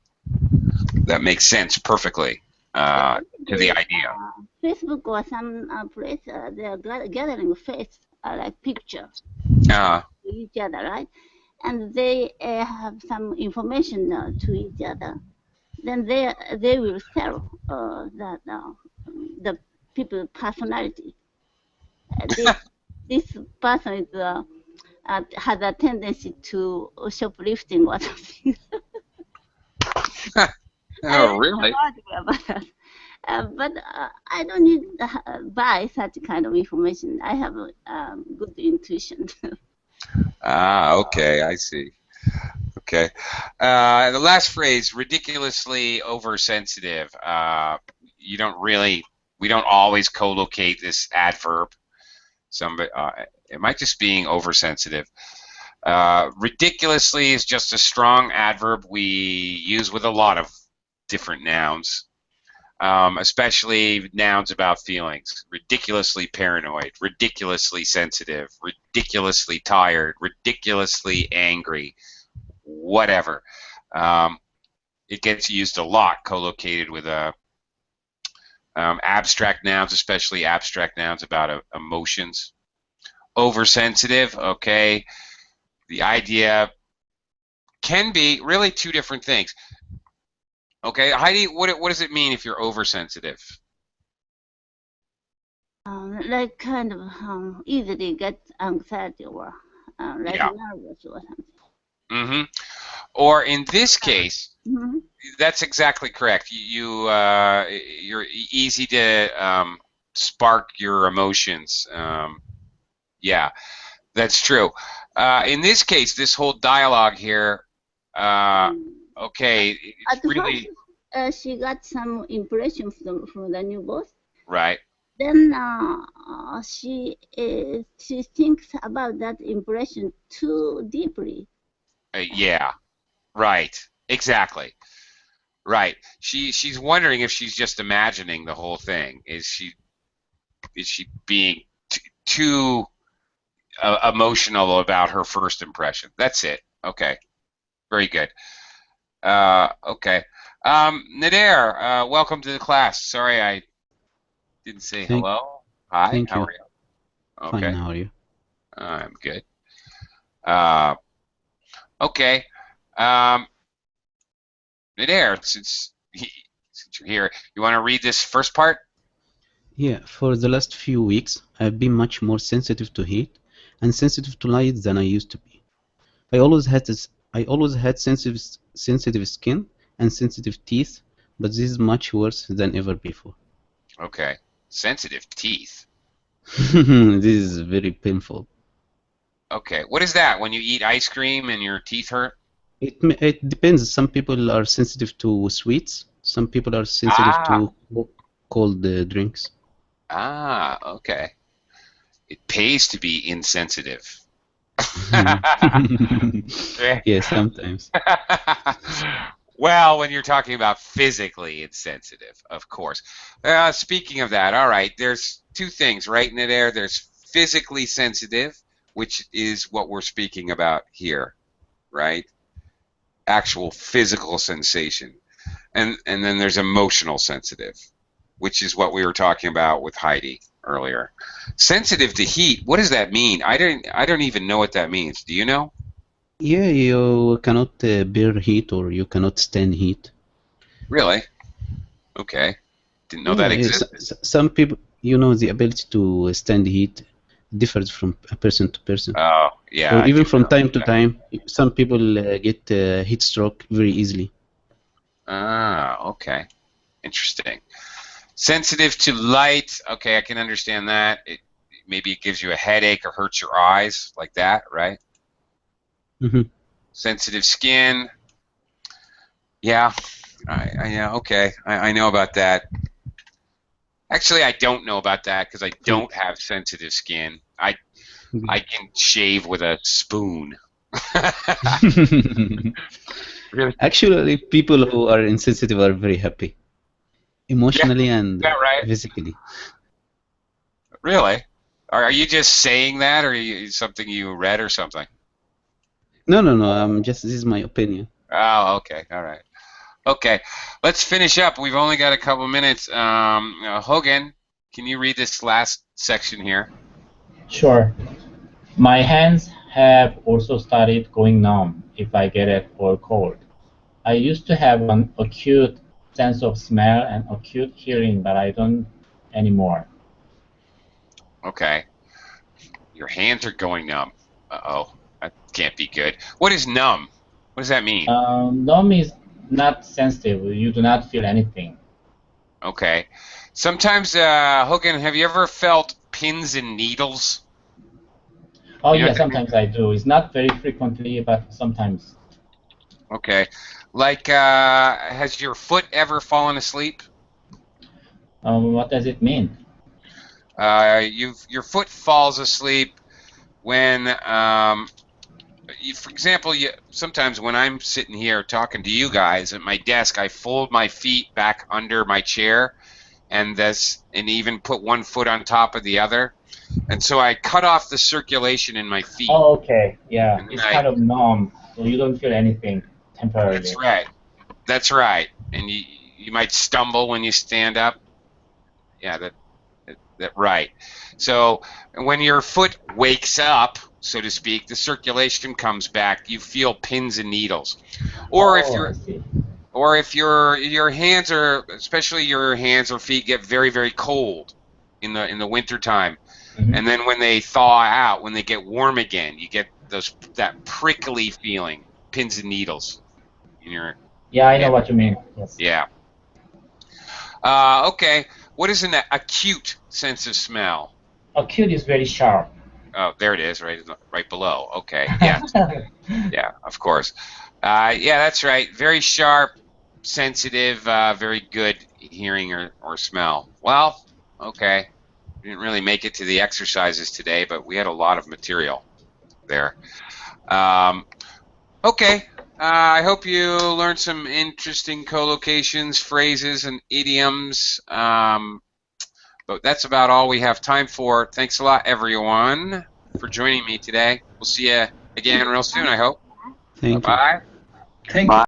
Speaker 1: That makes sense perfectly to the idea.
Speaker 3: Facebook or some place, they are gathering face like picture to each other, right? And they have some information to each other. Then they will sell the people personality. This person is has a tendency to shoplifting or something.
Speaker 1: Oh, really?
Speaker 3: But I don't need to buy such kind of information. I have good intuition.
Speaker 1: Okay, I see. Okay. The last phrase, ridiculously oversensitive. We don't always collocate this adverb. It might just being oversensitive. Ridiculously is just a strong adverb we use with a lot of different nouns, especially nouns about feelings. Ridiculously paranoid, ridiculously sensitive, ridiculously tired, ridiculously angry, whatever. It gets used a lot, collocated with abstract nouns, especially abstract nouns about emotions. Oversensitive, okay. The idea can be really two different things. Okay, Heidi, what does it mean if you're oversensitive?
Speaker 3: Like kind of easily get anxiety or like nervous or something.
Speaker 1: Or in this case, that's exactly correct. You're easy to spark your emotions. Yeah, that's true. In this case, this whole dialogue here, okay, it's really.
Speaker 3: First, she got some impression from the new boss.
Speaker 1: Right.
Speaker 3: Then she thinks about that impression too deeply.
Speaker 1: Yeah. Right. Exactly. Right. She's wondering if she's just imagining the whole thing. Is she being too emotional about her first impression? That's it. Okay. Very good. Okay. Nader, welcome to the class. Sorry I didn't say hello. Hi. How are you? Okay.
Speaker 12: Fine. How are you?
Speaker 1: I'm good. Okay. Nader, since you're here, you want to read this first part?
Speaker 12: Yeah. For the last few weeks, I've been much more sensitive to heat and sensitive to light than I used to be. I always had sensitive skin and sensitive teeth, but this is much worse than ever before.
Speaker 1: Okay. Sensitive teeth.
Speaker 12: This is very painful.
Speaker 1: Okay. What is that? When you eat ice cream and your teeth hurt?
Speaker 12: It depends. Some people are sensitive to sweets. Some people are sensitive to cold drinks.
Speaker 1: Okay. It pays to be insensitive.
Speaker 12: Yeah, sometimes.
Speaker 1: Well, when you're talking about physically insensitive, of course. Speaking of that, all right, there's two things right in there. There's physically sensitive, which is what we're speaking about here, right? Actual physical sensation. And then there's emotional sensitive, which is what we were talking about with Heidi earlier. Sensitive to heat, what does that mean? I don't even know what that means. Do you know?
Speaker 12: Yeah, you cannot bear heat or you cannot stand heat.
Speaker 1: Really? Okay. Didn't know that existed.
Speaker 12: Some people, the ability to stand heat differs from person to person.
Speaker 1: Oh, yeah.
Speaker 12: Or even from time to time, some people get heat stroke very easily.
Speaker 1: Ah, okay. Interesting. Sensitive to light. Okay, I can understand that. Maybe it gives you a headache or hurts your eyes, like that, right?
Speaker 12: Mm-hmm.
Speaker 1: Sensitive skin. Yeah. Yeah. Okay. I know about that. Actually, I don't know about that because I don't have sensitive skin. I can shave with a spoon. Really?
Speaker 12: Actually, people who are insensitive are very happy, emotionally and
Speaker 1: right?
Speaker 12: physically.
Speaker 1: Really? Are you just saying that, or something you read or something?
Speaker 12: No. This is my opinion.
Speaker 1: Oh, okay. All right. Okay. Let's finish up. We've only got a couple minutes. Hogan, can you read this last section here?
Speaker 9: Sure. My hands have also started going numb if I get it or cold. I used to have an acute sense of smell and acute hearing, but I don't anymore.
Speaker 1: Okay. Your hands are going numb. Uh-oh. That can't be good. What is numb? What does that mean?
Speaker 9: Numb is not sensitive. You do not feel anything.
Speaker 1: Okay. Sometimes, Hogan, have you ever felt pins and needles?
Speaker 9: Oh, yeah, sometimes I do. It's not very frequently, but sometimes.
Speaker 1: Okay. Like, has your foot ever fallen asleep?
Speaker 9: What does it mean?
Speaker 1: Your foot falls asleep when, for example, sometimes when I'm sitting here talking to you guys at my desk, I fold my feet back under my chair, and even put one foot on top of the other, and so I cut off the circulation in my feet.
Speaker 9: Oh, okay. Yeah, it's kind of numb, so you don't feel anything temporarily.
Speaker 1: That's right. That's right. And you might stumble when you stand up. Yeah, that right. So when your foot wakes up, so to speak, the circulation comes back. You feel pins and needles, or if your hands are, especially your hands or feet, get very, very cold in the winter time, and then when they thaw out, when they get warm again, you get that prickly feeling, pins and needles in your.
Speaker 9: Yeah, I know what you mean. Yes.
Speaker 1: Yeah. Okay. What is an acute sense of smell?
Speaker 9: Acute is very sharp.
Speaker 1: Oh, there it is, right below. Okay. Yeah. Yeah, of course. Yeah, that's right. Very sharp, sensitive, very good hearing or smell. Well, okay. We didn't really make it to the exercises today, but we had a lot of material there. Okay. I hope you learned some interesting collocations, phrases, and idioms. But that's about all we have time for. Thanks a lot, everyone, for joining me today. We'll see you again real soon, I hope.
Speaker 12: Thank you.
Speaker 1: Bye.
Speaker 10: Thank you.